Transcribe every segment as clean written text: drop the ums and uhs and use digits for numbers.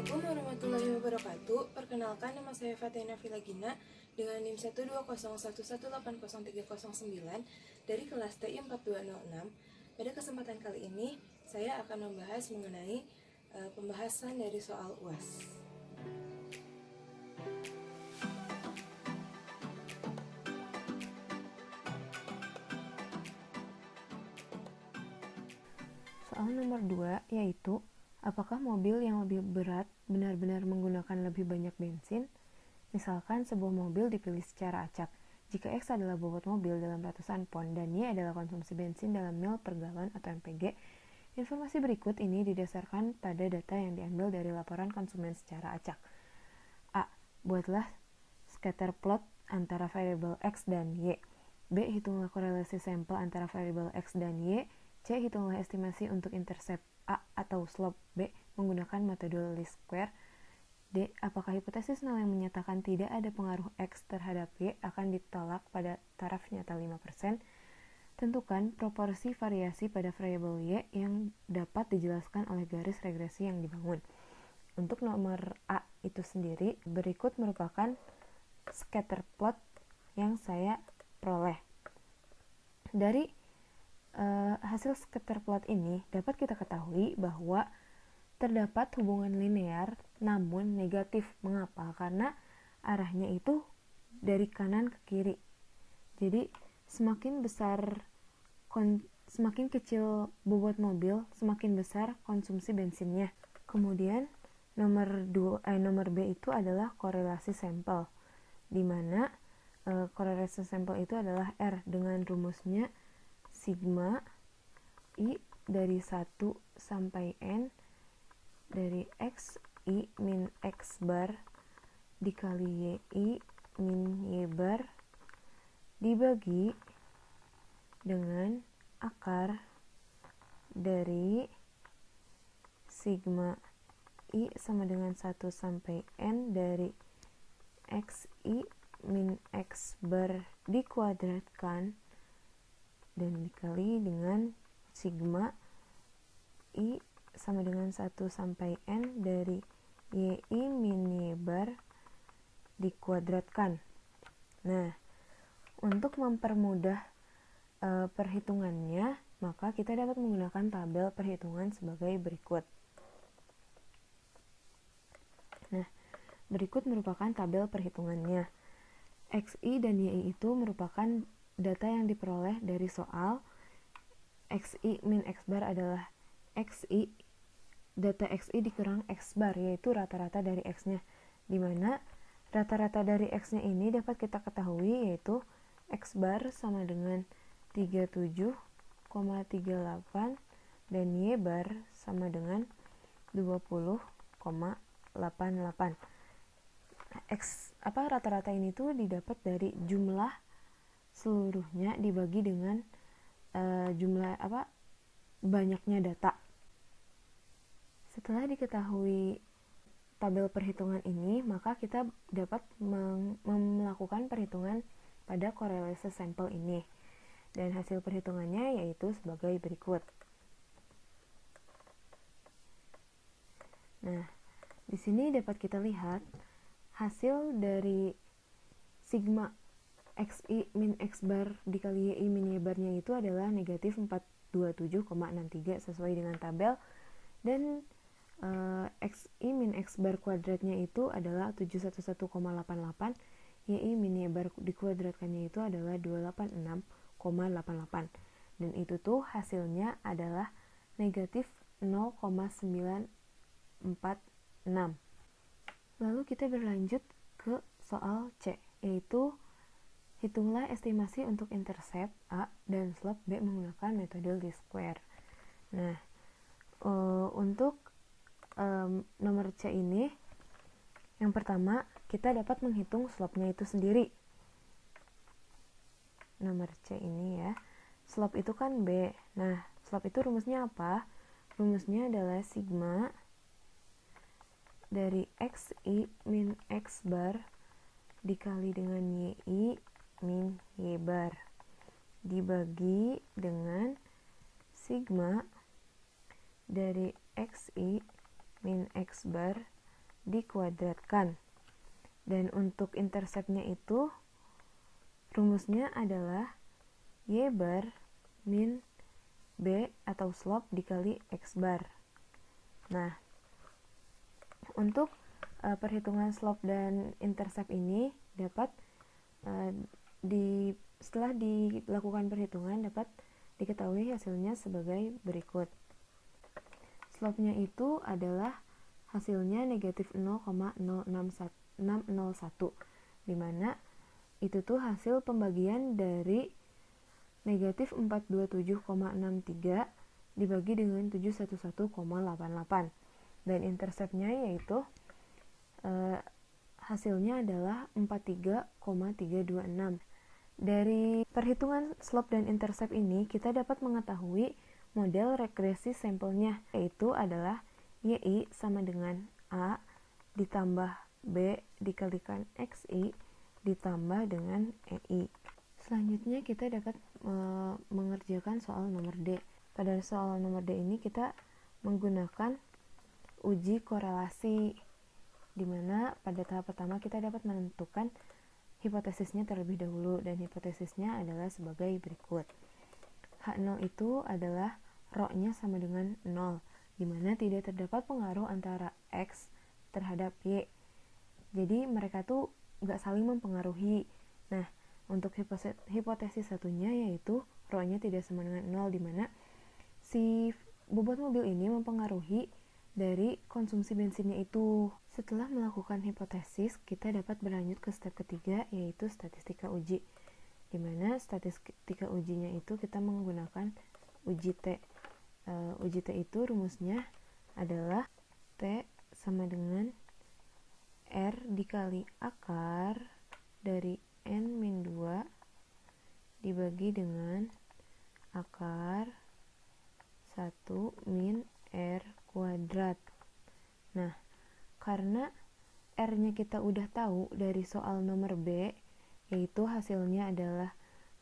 Assalamualaikum warahmatullahi wabarakatuh. Perkenalkan, nama saya Fatina Vilagina dengan NIM 12011180309 dari kelas TI 4206. Pada kesempatan kali ini, saya akan membahas mengenai pembahasan dari soal UAS. Soal nomor 2 yaitu, apakah mobil yang lebih berat benar-benar menggunakan lebih banyak bensin? Misalkan sebuah mobil dipilih secara acak. Jika X adalah bobot mobil dalam ratusan pon dan Y adalah konsumsi bensin dalam mil per galon atau MPG, informasi berikut ini didasarkan pada data yang diambil dari laporan konsumen secara acak. A. Buatlah scatter plot antara variabel X dan Y. B. Hitunglah korelasi sampel antara variabel X dan Y. C. Hitunglah estimasi untuk intercept A atau slope B menggunakan metode least square. D. Apakah hipotesis nol yang menyatakan tidak ada pengaruh X terhadap Y akan ditolak pada taraf nyata 5%? Tentukan proporsi variasi pada variabel Y yang dapat dijelaskan oleh garis regresi yang dibangun. Untuk nomor A itu sendiri, berikut merupakan scatter plot yang saya peroleh. Dari hasil scatter plot ini dapat kita ketahui bahwa terdapat hubungan linear namun negatif. Mengapa? Karena arahnya itu dari kanan ke kiri. Jadi semakin kecil bobot mobil, semakin besar konsumsi bensinnya. Kemudian nomor B itu adalah korelasi sampel, di mana korelasi sampel itu adalah R dengan rumusnya sigma I dari 1 sampai N dari X I min X bar dikali Y I min Y bar dibagi dengan akar dari sigma I sama dengan 1 sampai N dari X I min X bar dikuadratkan dan dikali dengan sigma I sama dengan 1 sampai N dari YI min Y bar dikuadratkan. Nah, untuk mempermudah perhitungannya, maka kita dapat menggunakan tabel perhitungan sebagai berikut. Nah, berikut merupakan tabel perhitungannya. XI dan YI itu merupakan data yang diperoleh dari soal. XI min X bar adalah XI, data XI dikurang X bar, yaitu rata-rata dari X-nya, di mana rata-rata dari X-nya ini dapat kita ketahui yaitu X bar sama dengan 37,38 dan Y bar sama dengan 20,88. Rata-rata ini tuh didapat dari jumlah seluruhnya dibagi dengan banyaknya data. Setelah diketahui tabel perhitungan ini, maka kita dapat melakukan perhitungan pada korelasi sampel ini. Dan hasil perhitungannya yaitu sebagai berikut. Nah, di sini dapat kita lihat hasil dari sigma XI min X bar dikali YI min Y barnya itu adalah negatif 427,63 sesuai dengan tabel, dan XI min X bar kuadratnya itu adalah 711,88, YI min Y bar dikuadratkannya itu adalah 286,88, dan itu tuh hasilnya adalah negatif 0,946. Lalu kita berlanjut ke soal C, yaitu hitunglah estimasi untuk intercept A dan slope B menggunakan metode least square. Nah, untuk nomor C ini, yang pertama kita dapat menghitung slope-nya itu sendiri. Nomor C ini ya, slope itu kan B. Nah, slope itu rumusnya apa? Rumusnya adalah sigma dari XI min X bar dikali dengan YI min Y bar dibagi dengan sigma dari XI min X bar dikuadratkan. Dan untuk interceptnya itu rumusnya adalah Y bar min B atau slope dikali X bar. Nah, untuk perhitungan slope dan intercept ini dapat setelah dilakukan perhitungan dapat diketahui hasilnya sebagai berikut. Slope-nya itu adalah hasilnya negatif 0,0601, di mana itu tuh hasil pembagian dari negatif 427,63 dibagi dengan 711,88. Dan interceptnya yaitu hasilnya adalah 43,326. Dari perhitungan slope dan intercept ini kita dapat mengetahui model regresi sampelnya, yaitu adalah YI sama dengan A ditambah B dikalikan XI ditambah dengan EI. Selanjutnya kita dapat mengerjakan soal nomor D. Pada soal nomor D ini kita menggunakan uji korelasi, di mana pada tahap pertama kita dapat menentukan hipotesisnya terlebih dahulu, dan hipotesisnya adalah sebagai berikut. H0 itu adalah rho-nya sama dengan 0, di mana tidak terdapat pengaruh antara X terhadap Y. Jadi mereka tuh nggak saling mempengaruhi. Nah, untuk hipotesis satunya yaitu rho-nya tidak sama dengan 0, di mana si bobot mobil ini mempengaruhi dari konsumsi bensinnya itu. Setelah melakukan hipotesis, kita dapat berlanjut ke step ketiga, yaitu statistika uji, di mana statistika ujinya itu kita menggunakan uji T. Uji T itu rumusnya adalah T sama dengan R dikali akar dari N-2 dibagi dengan akar 1 min R kuadrat. Nah, karena R-nya kita udah tahu dari soal nomor B, yaitu hasilnya adalah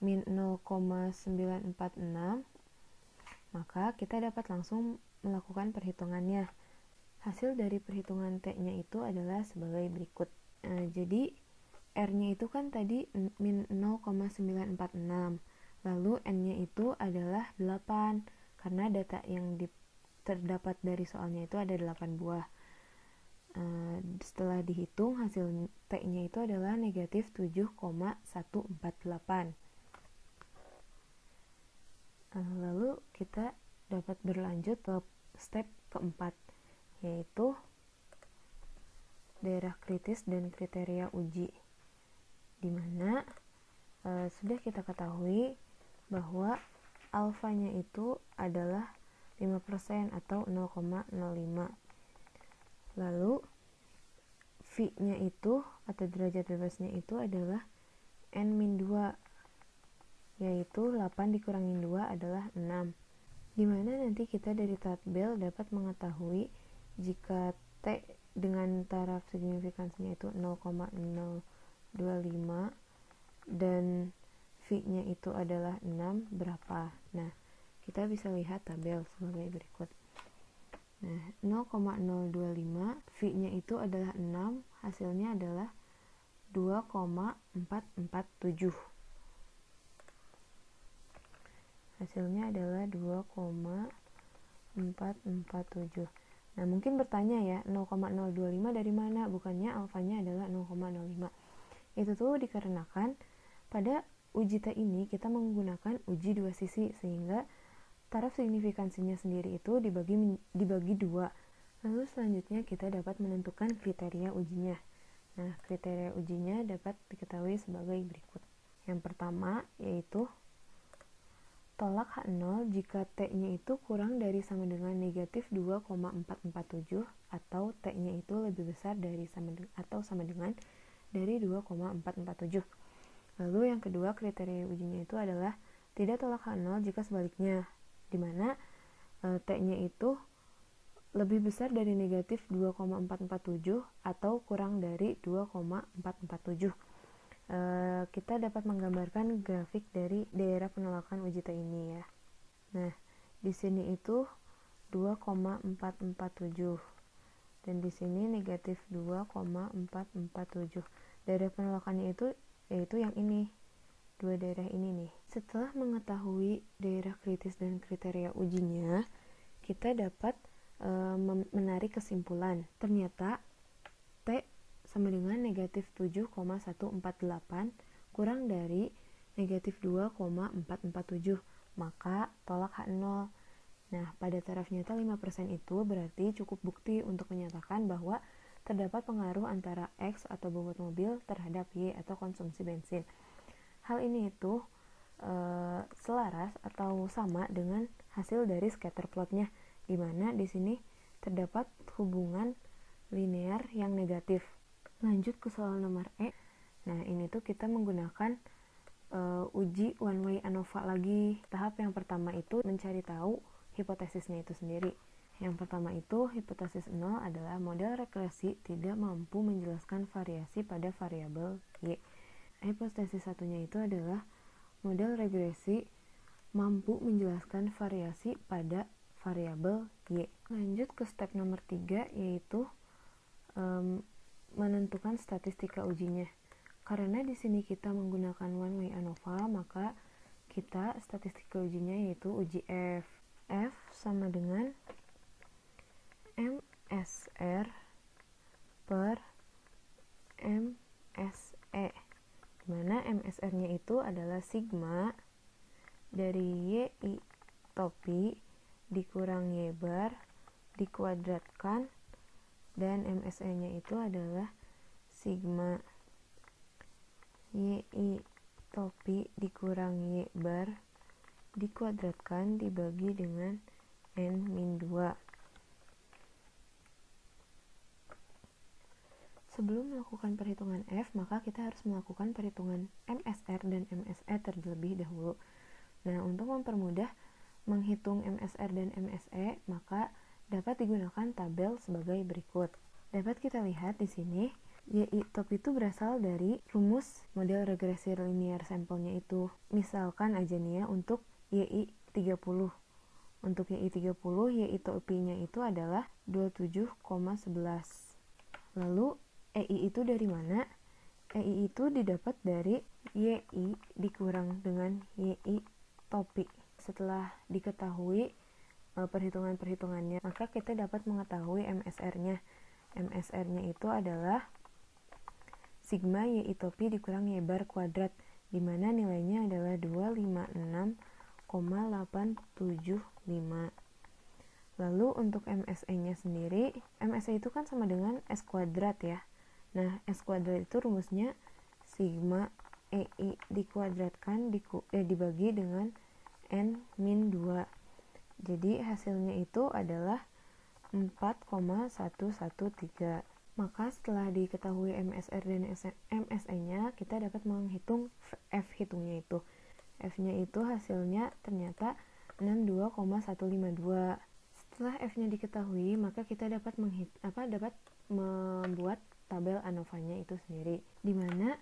min 0,946, maka kita dapat langsung melakukan perhitungannya. Hasil dari perhitungan T-nya itu adalah sebagai berikut. Jadi R-nya itu kan tadi min 0,946, lalu N-nya itu adalah 8, karena data yang terdapat dari soalnya itu ada 8 buah. Setelah dihitung, hasil T-nya itu adalah negatif 7,148. Lalu kita dapat berlanjut ke step keempat, yaitu daerah kritis dan kriteria uji, di mana sudah kita ketahui bahwa alfanya itu adalah 5% atau 0,05. Lalu V-nya itu atau derajat bebasnya itu adalah N-2, yaitu 8 dikurangin 2 adalah 6. Dimana nanti kita dari tabel dapat mengetahui jika T dengan taraf signifikansinya itu 0,025 dan V-nya itu adalah 6, berapa? Nah, kita bisa lihat tabel sebagai berikut. Nah, 0,025, V-nya itu adalah 6, hasilnya adalah 2,447. Hasilnya adalah 2,447. Nah, mungkin bertanya ya, 0,025 dari mana? Bukannya alfanya adalah 0,05. Itu tuh dikarenakan pada uji T ini kita menggunakan uji dua sisi, sehingga taraf signifikansinya sendiri itu dibagi 2. Lalu selanjutnya kita dapat menentukan kriteria ujinya. Nah, kriteria ujinya dapat diketahui sebagai berikut. Yang pertama yaitu tolak H0 jika T-nya itu kurang dari sama dengan negatif 2,447 atau T-nya itu lebih besar dari sama dengan dari 2,447. Lalu yang kedua kriteria ujinya itu adalah tidak tolak H0 jika sebaliknya, di mana T-nya itu lebih besar dari negatif 2,447 atau kurang dari 2,447. Kita dapat menggambarkan grafik dari daerah penolakan uji T ini ya. Nah, di sini itu 2,447 dan di sini negatif 2,447. Daerah penolakannya itu yaitu yang ini, dua daerah ini nih. Setelah mengetahui daerah kritis dan kriteria ujinya, kita dapat menarik kesimpulan. Ternyata T sama dengan negatif 7,148 kurang dari negatif 2,447, maka tolak H0. Nah, pada taraf nyata 5% itu berarti cukup bukti untuk menyatakan bahwa terdapat pengaruh antara X atau bobot mobil terhadap Y atau konsumsi bensin. Hal ini itu selaras atau sama dengan hasil dari scatter plotnya, di mana di sini terdapat hubungan linear yang negatif. Lanjut ke soal nomor E. Nah, ini tuh kita menggunakan uji one way ANOVA lagi. Tahap yang pertama itu mencari tahu hipotesisnya itu sendiri. Yang pertama itu, hipotesis 0 adalah model regresi tidak mampu menjelaskan variasi pada variabel Y. Hipotesis satunya itu adalah model regresi mampu menjelaskan variasi pada variabel Y. Lanjut ke step nomor 3, yaitu menentukan statistika ujinya. Karena di sini kita menggunakan one way ANOVA, maka kita statistika ujinya yaitu uji F. F sama dengan MSR per MSE, dimana MSR-nya itu adalah sigma dari YI topi dikurang Y bar dikuadratkan, dan MSE-nya itu adalah sigma YI topi dikurang Y bar dikuadratkan dibagi dengan N-2. Sebelum melakukan perhitungan F, maka kita harus melakukan perhitungan MSR dan MSE terlebih dahulu. Nah, untuk mempermudah menghitung MSR dan MSE, maka dapat digunakan tabel sebagai berikut. Dapat kita lihat di sini, YI top itu berasal dari rumus model regresi linear sampelnya itu. Misalkan aja nih ya, untuk YI 30. Untuk YI 30, YI topinya itu adalah 27,11. Lalu EI itu dari mana? EI itu didapat dari YI dikurang dengan YI topi. Setelah diketahui perhitungan-perhitungannya, maka kita dapat mengetahui MSR-nya. MSR-nya itu adalah sigma YI topi dikurang Y bar kuadrat, di mana nilainya adalah 256,875. Lalu untuk MSE-nya sendiri, MSE itu kan sama dengan S kuadrat ya. Nah, S kuadrat itu rumusnya sigma EI dikuadratkan dibagi dengan N-2. Jadi hasilnya itu adalah 4,113. Maka setelah diketahui MSR dan MSE-nya, kita dapat menghitung F hitungnya itu. F-nya itu hasilnya ternyata 62,152. Setelah F-nya diketahui, maka kita dapat membuat tabel ANOVA-nya itu sendiri, di mana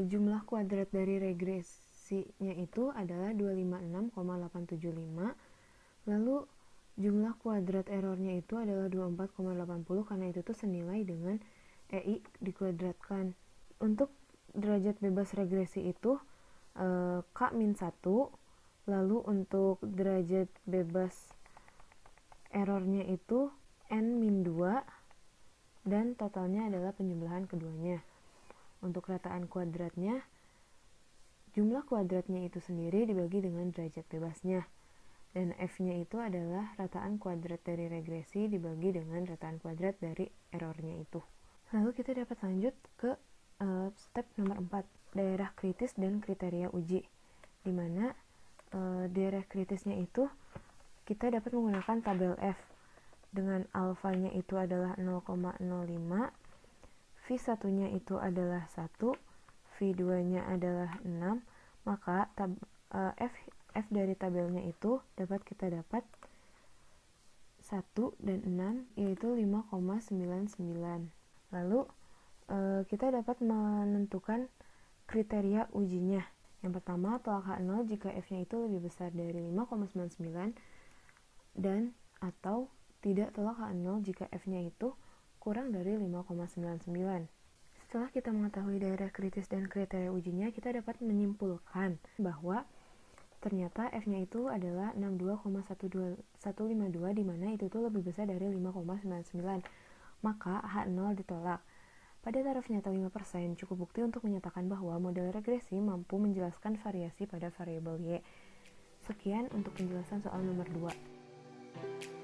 jumlah kuadrat dari regresinya itu adalah 256,875, lalu jumlah kuadrat errornya itu adalah 24,80, karena itu tuh senilai dengan EI dikuadratkan. Untuk derajat bebas regresi itu K-1, lalu untuk derajat bebas errornya itu N-2, dan totalnya adalah penjumlahan keduanya. Untuk rataan kuadratnya, jumlah kuadratnya itu sendiri dibagi dengan derajat bebasnya, dan F-nya itu adalah rataan kuadrat dari regresi dibagi dengan rataan kuadrat dari errornya itu. Lalu kita dapat lanjut ke step nomor 4, daerah kritis dan kriteria uji, di mana daerah kritisnya itu kita dapat menggunakan tabel F dengan alfanya itu adalah 0,05, V1-nya itu adalah 1, V2-nya adalah 6, maka F dari tabelnya itu kita dapat 1 dan 6, yaitu 5,99. Lalu kita dapat menentukan kriteria ujinya. Yang pertama, tolak H0 jika F-nya itu lebih besar dari 5,99, dan atau tidak tolak H0 jika F-nya itu kurang dari 5,99. Setelah kita mengetahui daerah kritis dan kriteria ujinya, kita dapat menyimpulkan bahwa ternyata F-nya itu adalah 62,152 di mana itu tuh lebih besar dari 5,99. Maka H0 ditolak. Pada taraf nyata 5%, cukup bukti untuk menyatakan bahwa model regresi mampu menjelaskan variasi pada variabel Y. Sekian untuk penjelasan soal nomor 2.